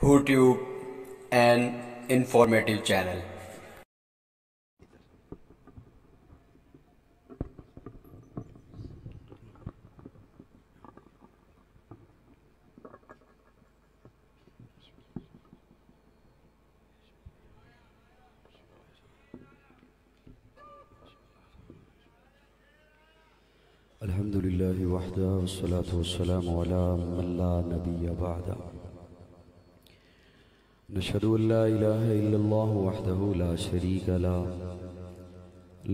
YouTube, an informative channel. الحمد لله وحده والصلاة والسلام على من لا نبي بعده. نشهد أن لا إله إلا الله وحده لا شريك له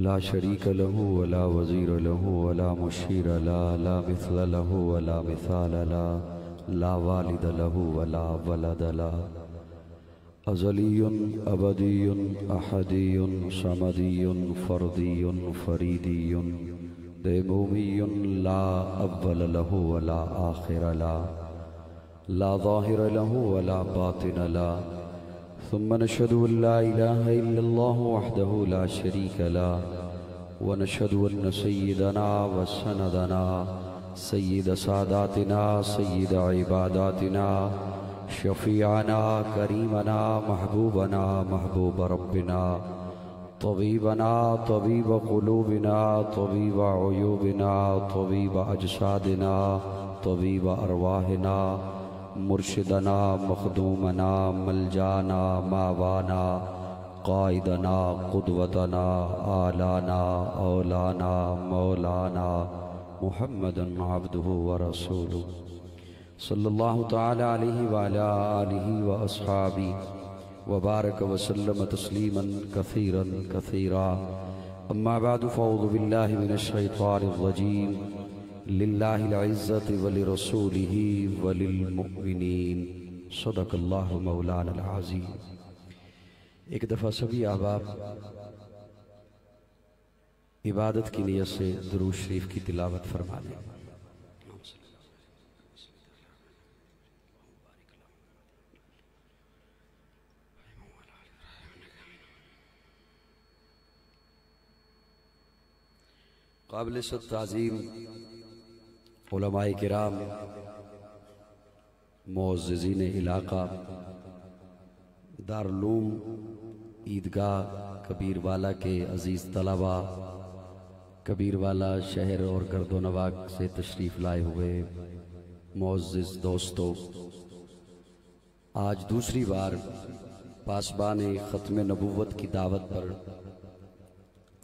لا شريك له ولا وزير له ولا مشير له لا مثل له ولا مثال له لا والد له ولا ولد له أزلي أبدي أحدي صمدي فردي فريدي ديمومي لا أول له ولا آخر له لا ظاهر له ولا باطن له. ثم نشهد أن لا إله إلا الله وحده لا شريك له ونشهد أن سيدنا وسندنا سيد ساداتنا سيد عباداتنا شفيعنا كريمنا محبوبنا محبوب ربنا طبيبنا طبيب قلوبنا طبيب عيوبنا طبيب أجسادنا طبيب أرواحنا مرشدنا مخدومنا ملجانا ماوانا قائدنا قدوتنا آلانا اولانا مولانا محمد عبده ورسوله صلى الله تعالى عليه وعلى آله وأصحابه وبارك وسلم تسليما كثيرا كثيرا. أما بعد فأعوذ بالله من الشيطان الرجيم. للہ العزت ولرسولہ وللمؤمنین صدق اللہ مولانا العظیم. ایک دفعہ سبھی احباب عبادت کی نیت سے درود شریف کی تلاوت فرما دیں. قابل صد تعظیم علماء کرام، معززین علاقہ، دارالعلوم عیدگاہ کبیر والا کے عزیز طلبہ، کبیر والا شہر اور گرد و نواح سے تشریف لائے ہوئے معزز دوستو، آج دوسری بار پاسبان ختم نبوت کی دعوت پر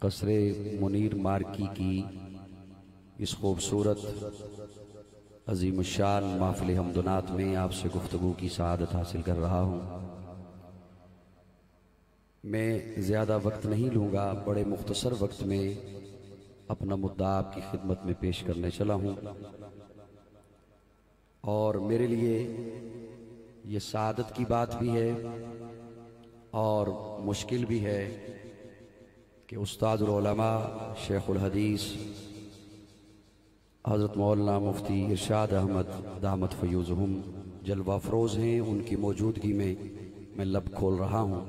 قصر منیر مارکی کی اس خوبصورت عظیم الشان محفل حمدنات میں آپ سے گفتگو کی سعادت حاصل کر رہا ہوں. میں زیادہ وقت نہیں لوں گا، بڑے مختصر وقت میں اپنا مدعا آپ کی خدمت میں پیش کرنے چلا ہوں. اور میرے لیے یہ سعادت کی بات بھی ہے اور مشکل بھی ہے کہ استاد العلماء شیخ الحدیث حضرت مولانا مفتی ارشاد احمد دامت فیوزہم جلوہ افروز ہیں، ان کی موجودگی میں لب کھول رہا ہوں.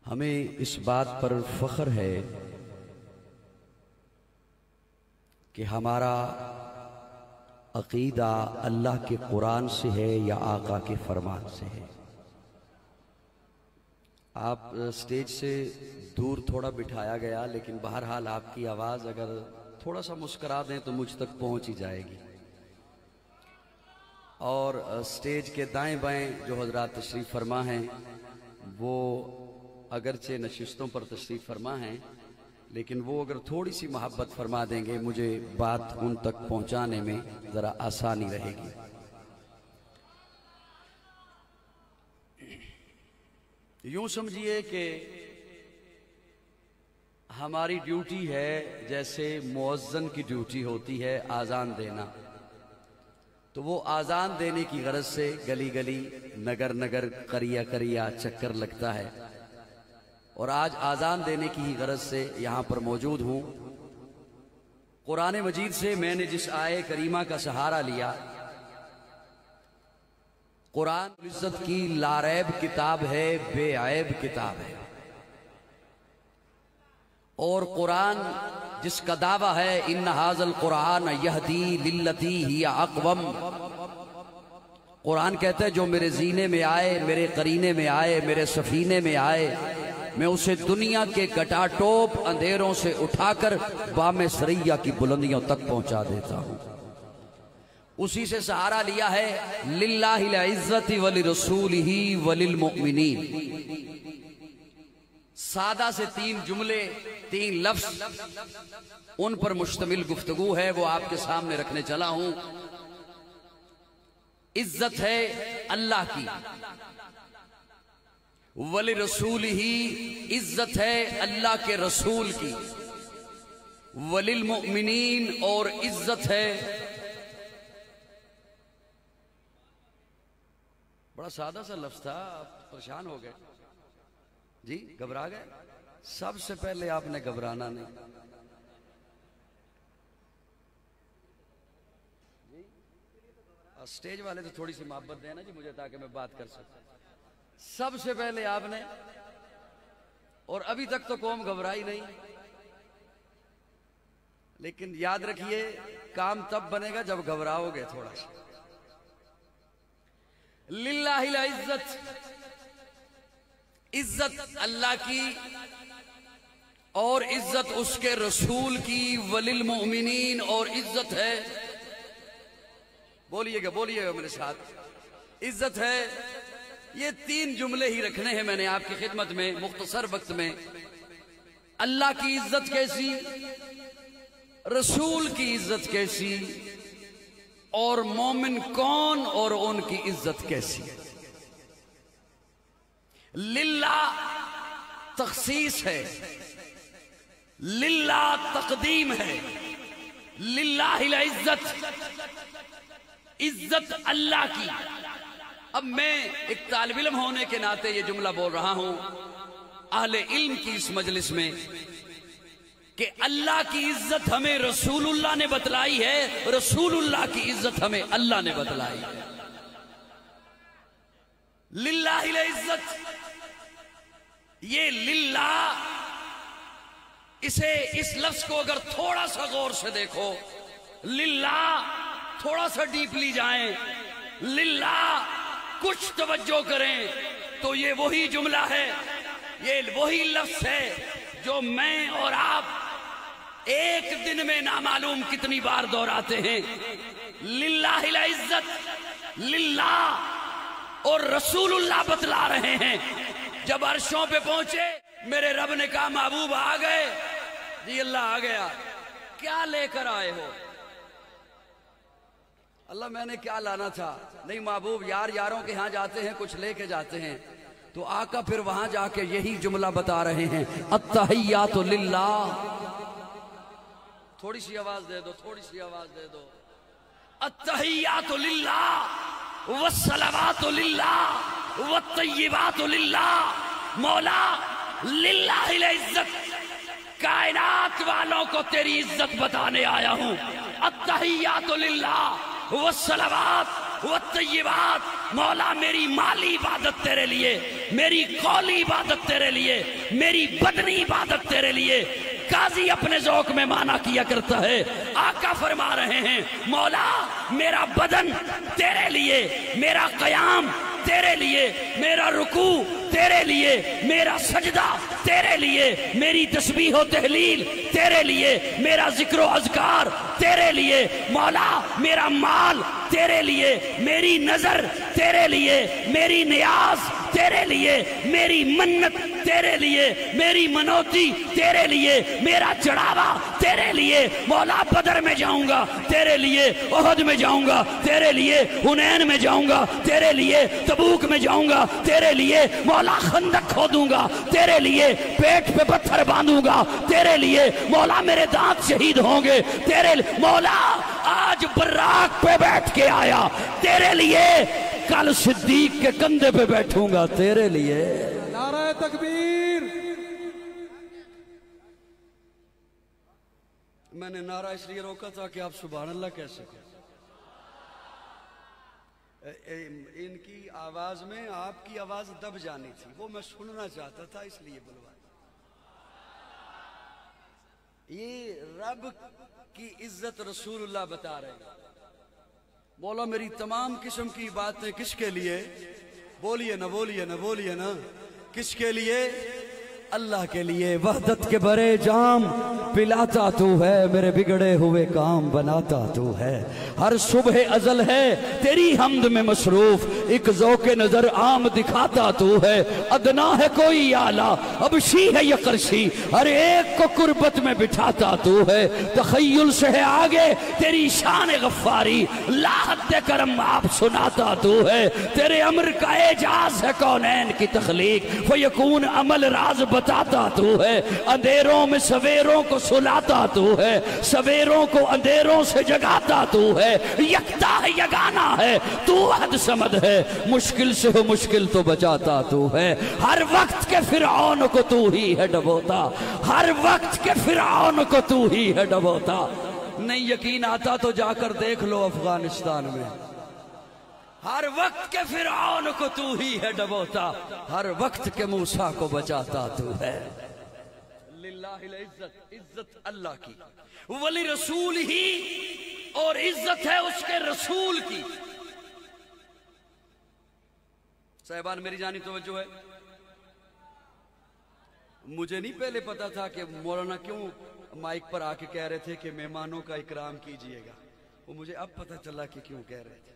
ہمیں اس بات پر فخر ہے کہ ہمارا عقیدہ اللہ کے قرآن سے ہے یا آقا کے فرمان سے ہے. آپ سٹیج سے دور تھوڑا بٹھایا گیا، لیکن بہرحال آپ کی آواز اگر تھوڑا سا مسکرا دیں تو مجھ تک پہنچ ہی جائے گی. اور سٹیج کے دائیں بائیں جو حضرات تشریف فرما ہیں وہ اگرچہ نشستوں پر تشریف فرما ہیں، لیکن وہ اگر تھوڑی سی محبت فرما دیں گے مجھے بات ان تک پہنچانے میں ذرا آسانی رہے گی. یوں سمجھیے کہ ہماری ڈیوٹی ہے جیسے مؤذن کی ڈیوٹی ہوتی ہے آذان دینا، تو وہ آذان دینے کی غرض سے گلی گلی نگر نگر قریہ قریہ چکر لگتا ہے، اور آج آذان دینے کی ہی غرض سے یہاں پر موجود ہوں. قرآن مجید سے میں نے جس آیے کریمہ کا سہارا لیا، قرآن عزت کی لاریب کتاب ہے، بے عیب کتاب ہے، اور قرآن جس کا دعویٰ ہے ان ھذا القرآن یہدی للتی ہی اقوم، قرآن کہتا ہے جو میرے زینے میں آئے، میرے قرینے میں آئے، میرے سفینے میں آئے، میں اسے دنیا کے گٹا ٹوپ اندھیروں سے اٹھا کر بام سریا کی بلندیوں تک پہنچا دیتا ہوں۔ اسی سے سہارا لیا ہے، للہ العزت ولرسولہ وللمؤمنین۔ سادہ سے 3 جملے، 3 لفظ، ان پر مشتمل گفتگو ہے، وہ آپ کے سامنے رکھنے چلا ہوں۔ عزت ہے اللہ کی، وَلِرَسُولِهِ عزت ہے اللہ کے رسول کی، وَلِلْمُؤْمِنِينَ اور عزت ہے، بڑا سادہ سا لفظ تھا، آپ پریشان ہو گئے جی، گھبرا گئے؟ سب سے پہلے آپ نے گھبرانا نہیں۔ اسٹیج والے تو تھوڑی سی محبت دینا جی مجھے، تاکہ میں بات کر سکوں۔ سب سے پہلے آپ نے، اور ابھی تک تو قوم گھبرائی نہیں، لیکن یاد رکھیے کام تب بنے گا جب گھبراؤ گے تھوڑا سا۔ للہ العزت، عزت اللہ کی اور عزت اس کے رسول کی، وللمؤمنین اور عزت ہے، بولیے گا میرے ساتھ، عزت ہے۔ یہ 3 جملے ہی رکھنے ہیں میں نے آپ کی خدمت میں مختصر وقت میں۔ اللہ کی عزت کیسی، رسول کی عزت کیسی، اور مومن کون اور ان کی عزت کیسی۔ للہ تخصیص ہے، للہ تقدیم ہے، للہ العزت، عزت اللہ کی۔ اب میں ایک طالب علم ہونے کے ناطے یہ جملہ بول رہا ہوں اہل علم کی اس مجلس میں، کہ اللہ کی عزت ہمیں رسول اللہ نے بتلائی ہے، رسول اللہ کی عزت ہمیں اللہ نے بتلائی ہے۔ للہ العزت، یہ للہ، اس لفظ کو اگر تھوڑا سا غور سے دیکھو، للہ تھوڑا سا ڈیپلی جائیں، للہ کچھ توجہ کریں تو یہ وہی جملہ ہے، یہ وہی لفظ ہے جو میں اور آپ ایک دن میں نامعلوم کتنی بار دہراتے ہیں۔ للہ العزت، للہ اور رسول اللہ بتلا رہے ہیں۔ جب عرشوں پہ پہنچے میرے رب نے کہا محبوب آ گئے، جی اللہ آ گیا، کیا لے کر آئے ہو؟ اللہ میں نے کیا لانا تھا؟ نہیں محبوب یاروں کے ہاں جاتے ہیں کچھ لے کے جاتے ہیں، تو آقا پھر وہاں جا کے یہی جملہ بتا رہے ہیں، التحیات للہ۔ تھوڑی سی آواز دے دو، تھوڑی سی آواز دے دو۔ التحیات للہ والصلوات للہ والطیبات للہ۔ مولا للہ العزت، کائنات والوں کو تیری عزت بتانے آیا ہوں۔ التحیات للہ والصلوات والطیبات، مولا میری مالی عبادت تیرے لیے، میری قولی عبادت تیرے لیے، میری بدنی عبادت تیرے لیے۔ قاضی اپنے ذوق میں معنی کیا کرتا ہے، آقا فرما رہے ہیں مولا میرا بدن تیرے لیے، میرا قیام تیرے لیے، میرا رکوع تیرے لیے، میرا سجدہ تیرے لیے، میری تسبیح و تحلیل تیرے لیے، میرا ذکر و اذکار تیرے لیے، مولا میرا مال تیرے لیے، میری نظر تیرے لیے، میری نیاز تیرے لیے، میری منت تیرے لیے، میری منوتی تیرے لیے، میرا چڑھاوا تیرے لیے۔ مولا بدر میں جاؤں گا تیرے لیے، احد میں جاؤں گا تیرے لیے، حنین میں جاؤں گا تیرے لیے، تبوک میں جاؤں گا تیرے لیے، مولا خندق کھودوں گا تیرے لیے، پیٹ پہ پتھر باندھوں گا تیرے لیے، مولا میرے دانت شہید ہوں گے تیرے لیے، مولا آج براق پہ بیٹھ کے آیا تیرے لیے، کل صدیق کے کندھے پہ بیٹھوں گا تیرے لیے۔ نعرہ تکبیر۔ میں نے نعرہ اس لیے روکا تھا کہ آپ سبحان اللہ کہہ سکیں۔ ان کی آواز میں آپ کی آواز دب جانی تھی، وہ میں سننا چاہتا تھا اس لیے بلوایا۔ یہ رب کی عزت رسول اللہ بتا رہے ہیں۔ مولا میری تمام قسم کی باتیں کس کے لیے؟ بولیے نا بولیے نا بولیے نا، کس کے لیے؟ اللہ کے لیے۔ وحدت کے بڑے جام پلاتا تو ہے، میرے بگڑے ہوئے کام بناتا تو ہے۔ ہر صبح ازل ہے تیری حمد میں مصروف، ایک ذوق نظر عام دکھاتا تو ہے۔ ادنا ہے کوئی اعلیٰ، ابشی ہے یا قرشی، ہر ایک کو قربت میں بٹھاتا تو ہے۔ تخیل سے ہے آگے تیری شان غفاری، لا حد کرم آپ سناتا تو ہے۔ تیرے امر کا اعجاز ہے کونین کی تخلیق، فیکون عمل راز بتاتا تو ہے۔ اندھیروں میں سویروں کو سلاتا تو ہے، سویروں کو اندھیروں سے جگاتا تو ہے۔ یکتا ہے یگانا ہے تو حد سمد ہے، مشکل سے ہو مشکل تو بچاتا تو ہے۔ ہر وقت کے فرعون کو تو ہی ہے ڈبوتا، ہر وقت کے فرعون کو تو ہی ہے ڈبوتا۔ نہیں یقین آتا تو جا کر دیکھ لو افغانستان میں، ہر وقت کے فرعون کو تو ہی ہے ڈبوتا، ہر وقت کے موسیٰ کو بچاتا تو ہے۔ للہ العزت، عزت اللہ کی، ولی رسول ہی، اور عزت ہے اس کے رسول کی۔ صاحبان میری جانی توجہ ہے، مجھے نہیں پہلے پتا تھا کہ مولانا کیوں مائک پر آ کے کہہ رہے تھے کہ مہمانوں کا اکرام کیجئے گا، وہ مجھے اب پتا چلا کہ کیوں کہہ رہے تھے۔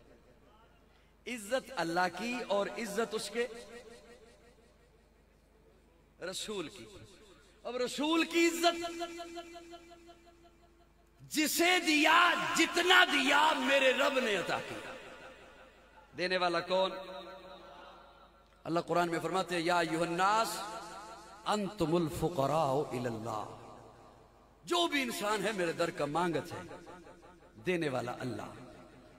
عزت اللہ کی اور عزت اس کے رسول کی۔ اب رسول کی عزت جسے دیا جتنا دیا میرے رب نے عطا کیا۔ دینے والا کون؟ اللہ قرآن میں فرماتے ہیں یا ایھا الناس انتم الفقراء الی اللہ، جو بھی انسان ہے میرے در کا مانگت ہے، دینے والا اللہ۔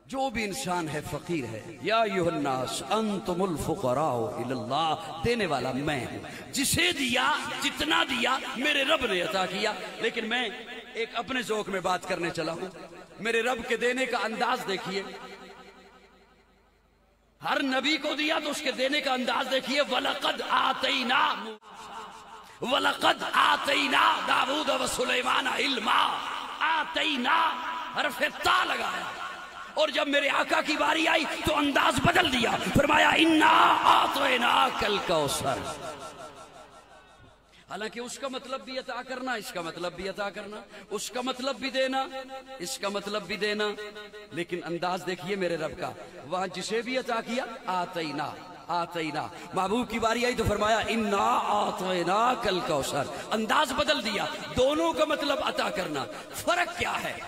جو بھی انسان ہے فقیر ہے، یا ایھا الناس انتم الفقراء الی اللہ، دینے والا میں ہوں۔ جسے دیا جتنا دیا میرے رب نے عطا کیا۔ لیکن میں ایک اپنے ذوق میں بات کرنے چلا ہوں، میرے رب کے دینے کا انداز دیکھیے، ہر نبی کو دیا تو اس کے دینے کا انداز دیکھیے۔ وَلَقَدْ آتَيْنَا داؤد وسلیمان عِلْمًا، آتَيْنَا حرف تا لگایا، اور جب میرے آقا کی باری آئی تو انداز بدل دیا، فرمایا اِنَّا أَعْطَيْنَاكَ الْكَوْثَرَ۔ حالانکہ اس کا مطلب بھی عطا کرنا، اس کا مطلب بھی عطا کرنا، اس کا مطلب بھی دینا، اس کا مطلب بھی دینا، لیکن انداز دیکھیے میرے رب کا، وہاں جسے بھی عطا کیا آتینا آتینا، محبوب کی باری آئی تو فرمایا اِنَّا أَعْطَيْنَاكَ الْكَوْثَرَ، انداز بدل دیا، دونوں کا مطلب عطا کرنا۔ فرق کیا ہے؟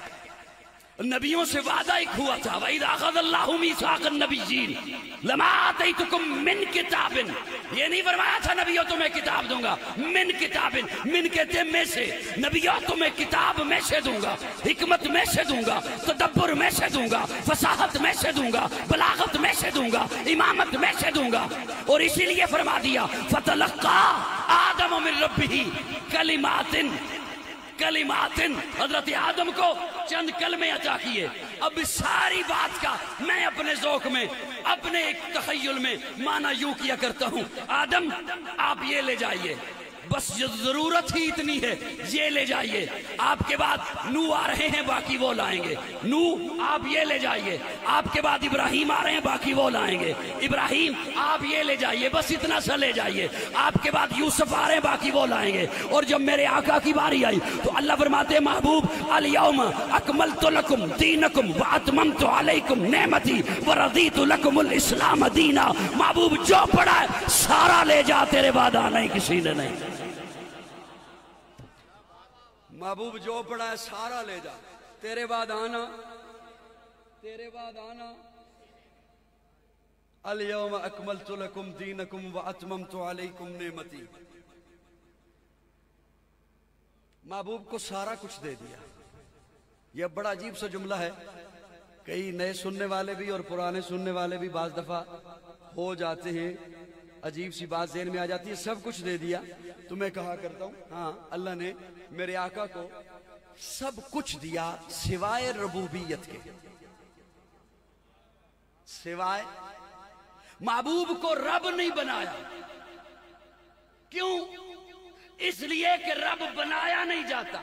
نبیوں سے وعدہ ایک ہوا تھا، وَإِذْ أَخَذَ اللَّهُ مِيثَاقَ النَّبِيِّينَ لَمَا آتَيْتُكُم مِّن كِتَابٍ، یہ نہیں فرمایا تھا نبیوں تمہیں کتاب دوں گا، من کتابن، من کہتے میں سے، نبیوں تمہیں کتاب میں سے دوں گا، حکمت میں سے دوں گا، تدبر میں سے دوں گا، فصاحت میں سے دوں گا، بلاغت میں سے دوں گا، امامت میں سے دوں گا۔ اور اسی لیے فرما دیا فَتَلَقَّىٰ آدَمُ مِن رَبِّهِ کلماتن، حضرت آدم کو چند کلمے عطا کیے۔ اب ساری بات کا میں اپنے ذوق میں، اپنے ایک تخیل میں معنی یوں کیا کرتا ہوں، آدم آپ یہ لے جائیے، بس ضرورت ہی اتنی ہے، یہ لے جائیے، آپ کے بعد نو آ رہے ہیں باقی وہ لائیں گے، نو آپ یہ لے جائیے، آپ کے بعد ابراہیم آ رہے ہیں باقی وہ لائیں گے، ابراہیم آپ یہ لے جائیے، بس اتنا سا لے جائیے، آپ کے بعد یوسف آ رہے ہیں باقی وہ لائیں گے۔ اور جب میرے آقا کی باری آئی تو اللہ فرماتے ہیں محبوب الیوم اکملت لکم دینکم واتممت علیکم نعمتی ورضیت لکم الاسلام دینا۔ محبوب جو پڑھا ہے سارا لے جا، تیرے بعد آنا ہی کسی نے نہیں۔ محبوب جو پڑھا ہے سارا لے جا، تیرے بعد آنا، تیرے بعد آنا۔ الیوم اکملت لکم دینکم واتممت علیکم نعمتی، محبوب کو سارا کچھ دے دیا۔ یہ بڑا عجیب سا جملہ ہے، کئی نئے سننے والے بھی اور پرانے سننے والے بھی بعض دفعہ ہو جاتے ہیں، عجیب سی بات ذہن میں آ جاتی ہے، سب کچھ دے دیا تو میں کہا کرتا ہوں ہاں اللہ نے میرے آقا کو سب کچھ دیا سوائے ربوبیت کے، سوائے محبوب کو رب نہیں بنایا۔ کیوں؟ اس لیے کہ رب بنایا نہیں جاتا،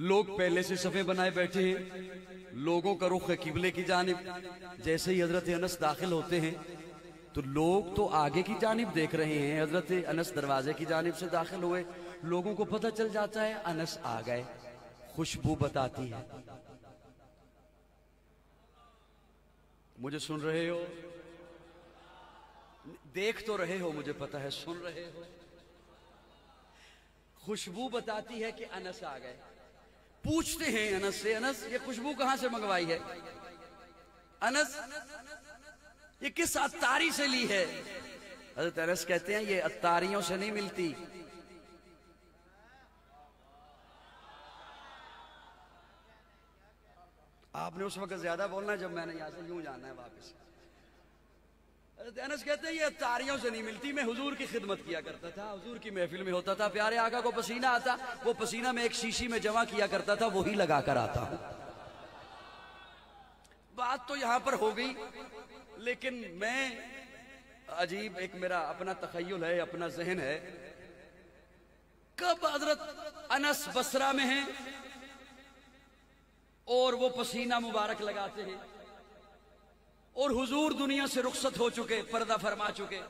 لوگ پہلے سے صفیں بنائے بیٹھے ہیں، لوگوں کا رخ ہے قبلے کی جانب. جیسے ہی حضرت انس داخل ہوتے ہیں تو لوگ تو آگے کی جانب دیکھ رہے ہیں. حضرت انس دروازے کی جانب سے داخل ہوئے، لوگوں کو پتہ چل جاتا ہے انس آ گئے. خوشبو بتاتی ہے. مجھے سن رہے ہو؟ دیکھ تو رہے ہو، مجھے پتہ ہے سن رہے ہو. خوشبو بتاتی ہے کہ انس آ گئے. پوچھتے ہیں انس سے، انس یہ خوشبو کہاں سے منگوائی ہے؟ انس یہ کس عطاری سے لی ہے؟ حضرت انس کہتے ہیں یہ عطاریوں سے نہیں ملتی. آپ نے اس وقت زیادہ بولنا ہے جب میں نے یہاں سے یوں جانا ہے واپس. حضرت انس کہتے ہیں یہ عطاریوں سے نہیں ملتی. میں حضور کی خدمت کیا کرتا تھا، حضور کی محفل میں ہوتا تھا، پیارے آقا کو پسینہ آتا، وہ پسینہ میں ایک شیشی میں جمع کیا کرتا تھا، وہی لگا کر آتا ہوں. بات تو یہاں پر ہو گئی، لیکن میں عجیب ایک میرا اپنا تخیل ہے، اپنا ذہن ہے. کب حضرت انس بصرہ میں ہیں اور وہ پسینہ مبارک لگاتے ہیں اور حضور دنیا سے رخصت ہو چکے، پردہ فرما چکے.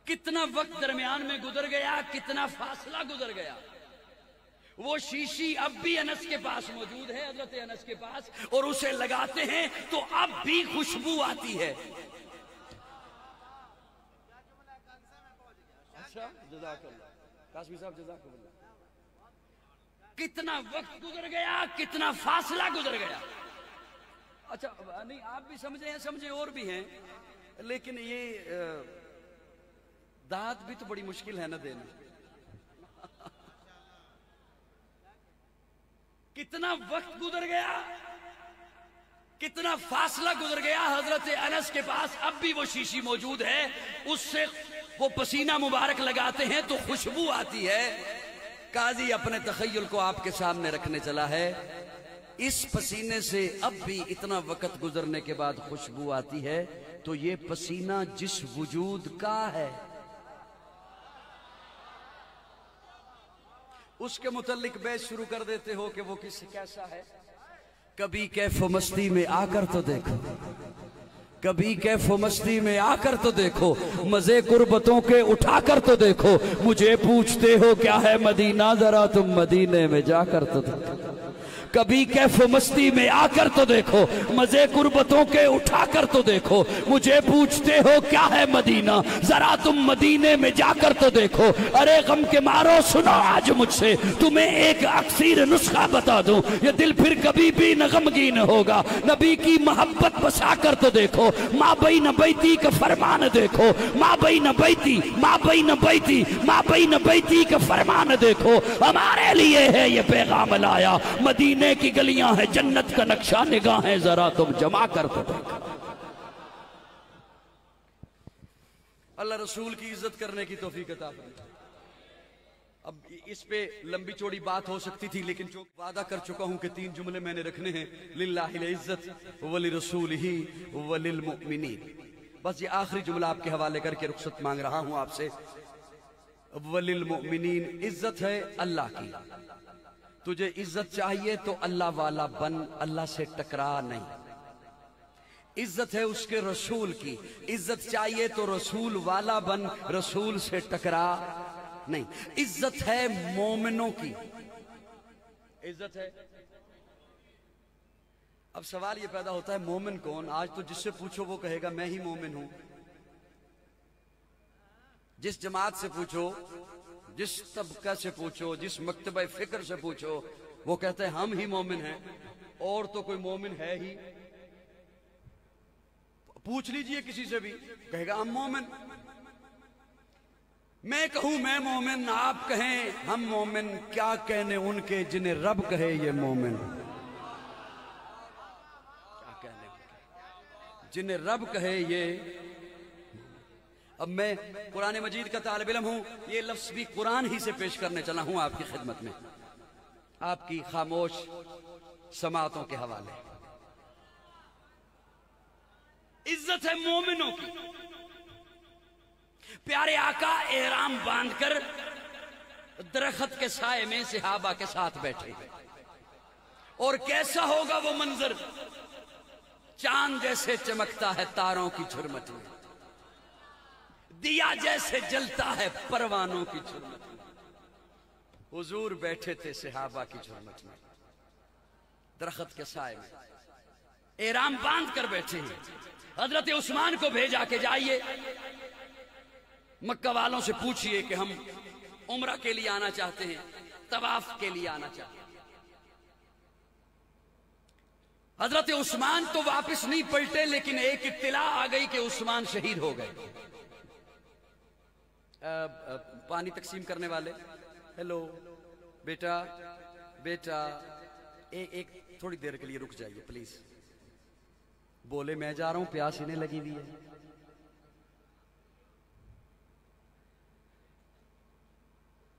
کتنا وقت درمیان میں گزر گیا، کتنا فاصلہ گزر گیا. وہ شیشی اب بھی انس کے پاس موجود ہے، حضرت انس کے پاس، اور اسے لگاتے ہیں تو اب بھی خوشبو آتی ہے. اچھا جزاک اللہ قاسمی صاحب، جزاک اللہ. کتنا وقت گزر گیا، کتنا فاصلہ گزر گیا. اچھا نہیں آپ بھی سمجھے ہیں، سمجھے اور بھی ہیں، لیکن یہ داد بھی تو بڑی مشکل ہے نہ دینا. کتنا وقت گزر گیا، کتنا فاصلہ گزر گیا. حضرت انس کے پاس اب بھی وہ شیشی موجود ہے، اس سے وہ پسینہ مبارک لگاتے ہیں تو خوشبو آتی ہے. قاضی اپنے تخیل کو آپ کے سامنے رکھنے چلا ہے. اس پسینے سے اب بھی اتنا وقت گزرنے کے بعد خوشبو آتی ہے تو یہ پسینہ جس وجود کا ہے اس کے متعلق بحث شروع کر دیتے ہو کہ وہ کیسا ہے. کبھی کیف و مستی میں آ کر تو دیکھو، کبھی کیف و مستی میں آ کر تو دیکھو، مزے قربتوں کے اٹھا کر تو دیکھو. مجھے پوچھتے ہو کیا ہے مدینہ، ذرا تم مدینے میں جا کر تو دیکھو. کبھی کیف و مستی میں آ کر تو دیکھو، مزے قربتوں کے اٹھا کر تو دیکھو. مجھے پوچھتے ہو کیا ہے مدینہ، ذرا تم مدینے میں جا کر تو دیکھو. ارے غم کے مارو سنو آج مجھ سے تمہیں ایک اکسیر نسخہ بتا دوں، یہ دل پھر کبھی بھی نہ غمگین ہوگا. نبی کی محبت بسا کر تو دیکھو، ماں بین بیتی کا فرمان دیکھو، ماں بین بیتی، ماں بین بیتی، ماں بین بیتی کا فرمان دیکھو. ہمارے لیے ہے یہ پیغام لایا، مدینے کی گلیاں ہیں جنت کا نقشہ نگاہیں ذرا تم جمع کر تو دیکھو. اللہ رسول کی عزت کرنے کی توفیق عطا فرمائے. اب اس پہ لمبی چوڑی بات ہو سکتی تھی، لیکن جو وعدہ کر چکا ہوں کہ 3 جملے میں نے رکھنے ہیں. للہ العزت ولرسولہ وللمؤمنین. بس یہ آخری جملہ آپ کے حوالے کر کے رخصت مانگ رہا ہوں آپ سے. وللمؤمنین، عزت ہے اللہ کی. تجھے عزت چاہیے تو اللہ والا بن، اللہ سے ٹکرا نہیں. عزت ہے اس کے رسول کی، عزت چاہیے تو رسول والا بن، رسول سے ٹکرا نہیں. عزت ہے مومنوں کی، عزت ہے. اب سوال یہ پیدا ہوتا ہے مومن کون؟ آج تو جس سے پوچھو وہ کہے گا میں ہی مومن ہوں. جس جماعت سے پوچھو، جس طبقہ سے پوچھو، جس مکتبہ فکر سے پوچھو، وہ کہتے ہیں ہم ہی مومن ہیں، اور تو کوئی مومن ہے ہی. پوچھ لیجئے کسی سے بھی، کہے گا ہم مومن. میں کہوں میں مومن، آپ کہیں ہم مومن، کیا کہنے ان کے جنہیں رب کہے یہ مومن. کیا کہنے جنہیں رب کہے یہ. اب میں قرآن مجید کا طالب علم ہوں، یہ لفظ بھی قرآن ہی سے پیش کرنے چلا ہوں آپ کی خدمت میں، آپ کی خاموش سماعتوں کے حوالے. عزت ہے مومنوں کی. پیارے آقا احرام باندھ کر درخت کے سائے میں صحابہ کے ساتھ بیٹھے. اور کیسا ہوگا وہ منظر؟ چاند جیسے چمکتا ہے تاروں کی جھرمٹ میں، دیا جیسے جلتا ہے پروانوں کی جھرمٹ میں۔ حضور بیٹھے تھے صحابہ کی جھرمٹ میں، درخت کے سائے میں، احرام باندھ کر بیٹھے ہیں۔ حضرت عثمان کو بھیجا کہ جائیے مکہ والوں سے پوچھئے کہ ہم عمرہ کے لیے آنا چاہتے ہیں، طواف کے لیے آنا چاہتے ہیں۔ حضرت عثمان تو واپس نہیں پلٹے، لیکن ایک اطلاع آ گئی کہ عثمان شہید ہو گئے۔ پانی تقسیم کرنے والے، ہیلو بیٹا بیٹا ایک تھوڑی دیر کے لیے رک جائیے پلیز۔ بولے میں جا رہا ہوں، پیاس انہیں لگی ہوئی ہے۔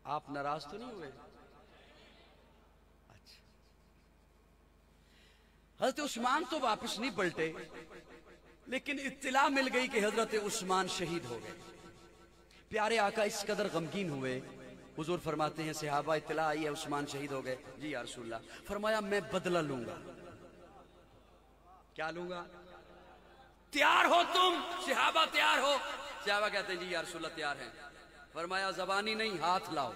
آپ ناراض تو نہیں ہوئے؟ اچھا، حضرت عثمان تو واپس نہیں پلٹے، لیکن اطلاع مل گئی کہ حضرت عثمان شہید ہو گئے۔ پیارے آقا اس قدر غمگین ہوئے، حضور فرماتے ہیں صحابہ اطلاع آئی ہے عثمان شہید ہو گئے، جی یا رسول اللہ۔ فرمایا میں بدلہ لوں گا۔ کیا لوں گا؟ تیار ہو تم؟ صحابہ تیار ہو؟ صحابہ کہتے ہیں جی یا رسول اللہ تیار ہیں۔ فرمایا زبانی نہیں، ہاتھ لاؤ،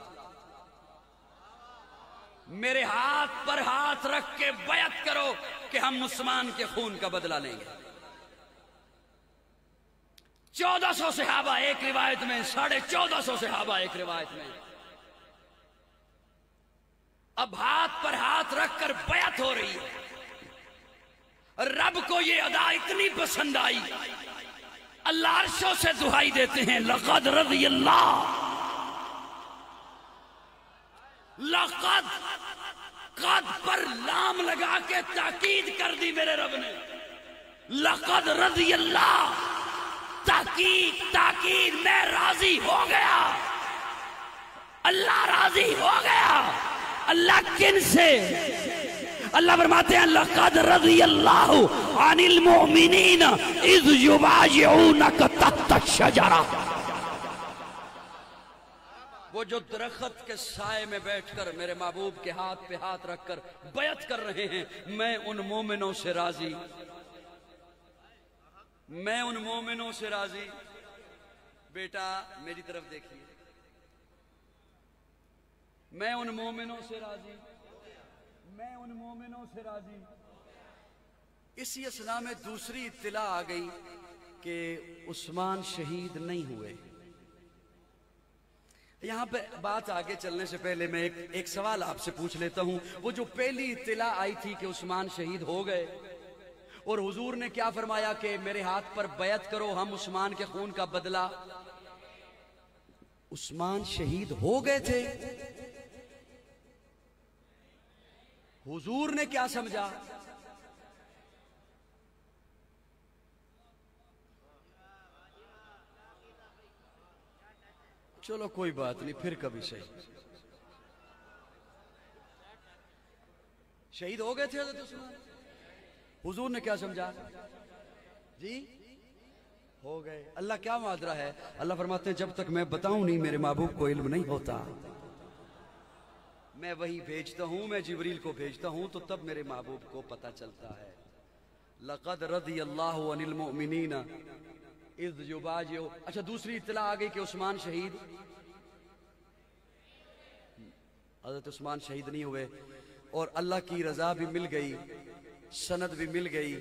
میرے ہاتھ پر ہاتھ رکھ کے بیعت کرو کہ ہم عثمان کے خون کا بدلہ لیں گے۔ 1400 صحابہ ایک روایت میں، 1450 صحابہ ایک روایت میں، اب ہاتھ پر ہاتھ رکھ کر بیعت ہو رہی ہے۔ رب کو یہ ادا اتنی پسند آئی، اللہ عرشوں سے دعائی دیتے ہیں لقد رضی اللہ، لقد، قد پر لام لگا کے تاکید کر دی میرے رب نے۔ لقد رضی اللہ، تاکید تاکید، میں راضی ہو گیا، اللہ راضی ہو گیا۔ اللہ کن سے؟ اللہ فرماتے ہیں لقد رضی اللہ عن المؤمنین اذ یبایعونک تحت الشجرہ۔ وہ جو درخت کے سائے میں بیٹھ کر میرے محبوب کے ہاتھ پہ ہاتھ رکھ کر بیعت کر رہے ہیں، میں ان مومنوں سے راضی، میں ان مومنوں سے راضی۔ بیٹا میری طرف دیکھیے، میں ان مومنوں سے راضی، میں ان مومنوں سے راضی۔ اسی اثناء میں دوسری اطلاع آ گئی کہ عثمان شہید نہیں ہوئے۔ یہاں پہ بات آگے چلنے سے پہلے میں ایک سوال آپ سے پوچھ لیتا ہوں۔ وہ جو پہلی اطلاع آئی تھی کہ عثمان شہید ہو گئے، اور حضور نے کیا فرمایا کہ میرے ہاتھ پر بیعت کرو ہم عثمان کے خون کا بدلہ، عثمان شہید ہو گئے تھے؟ حضور نے کیا سمجھا؟ چلو کوئی بات نہیں، پھر کبھی شہید ہو گئے تھے حضرت عثمان؟ حضور نے کیا سمجھا؟ جی ہو گئے۔ اللہ کیا معذرہ ہے؟ اللہ فرماتے ہیں جب تک میں بتاؤں نہیں میرے محبوب کو علم نہیں ہوتا۔ میں وہی بھیجتا ہوں، میں جبریل کو بھیجتا ہوں تو تب میرے محبوب کو پتہ چلتا ہے۔ لقد رضی اللہ عن المؤمنین اذ یبایعو۔ اچھا دوسری اطلاع آ گئی کہ عثمان شہید، حضرت عثمان شہید نہیں ہوئے، اور اللہ کی رضا بھی مل گئی، سند بھی مل گئی۔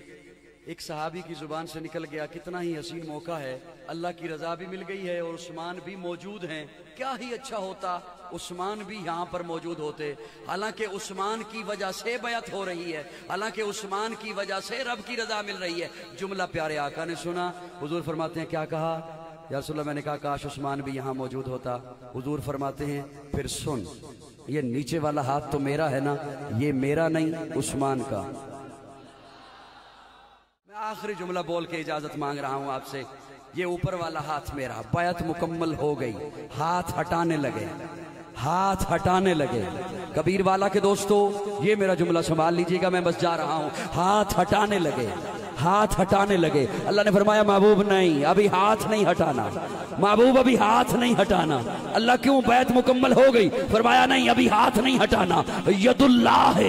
ایک صحابی کی زبان سے نکل گیا، کتنا ہی حسین موقع ہے، اللہ کی رضا بھی مل گئی ہے اور عثمان بھی موجود ہیں، کیا ہی اچھا ہوتا عثمان بھی یہاں پر موجود ہوتے۔ حالانکہ عثمان کی وجہ سے بیعت ہو رہی ہے، حالانکہ عثمان کی وجہ سے رب کی رضا مل رہی ہے۔ جملہ پیارے آقا نے سنا، حضور فرماتے ہیں کیا کہا؟ یا رسول اللہ میں نے کہا کاش عثمان بھی یہاں موجود ہوتا۔ حضور فرماتے ہیں پھر سن، یہ نیچے والا ہاتھ تو میرا ہے نا، یہ میرا نہیں عثمان کا۔ میں آخری جملہ بول کے اجازت مانگ رہا ہوں آپ سے، یہ اوپر والا ہاتھ میرا۔ بیعت مکمل ہو گئی، ہاتھ ہٹانے لگے، ہاتھ ہٹانے لگے۔ کبیر والا کے دوستو یہ میرا جملہ سنبھال لیجئے گا، میں بس جا رہا ہوں۔ ہاتھ ہٹانے لگے، ہاتھ ہٹانے لگے۔ اللہ نے فرمایا محبوب نہیں، ابھی ہاتھ نہیں ہٹانا، محبوب ابھی ہاتھ نہیں ہٹانا۔ اللہ کیوں؟ بیعت مکمل ہو گئی۔ فرمایا نہیں ابھی ہاتھ نہیں ہٹانا، ید اللہ ہے،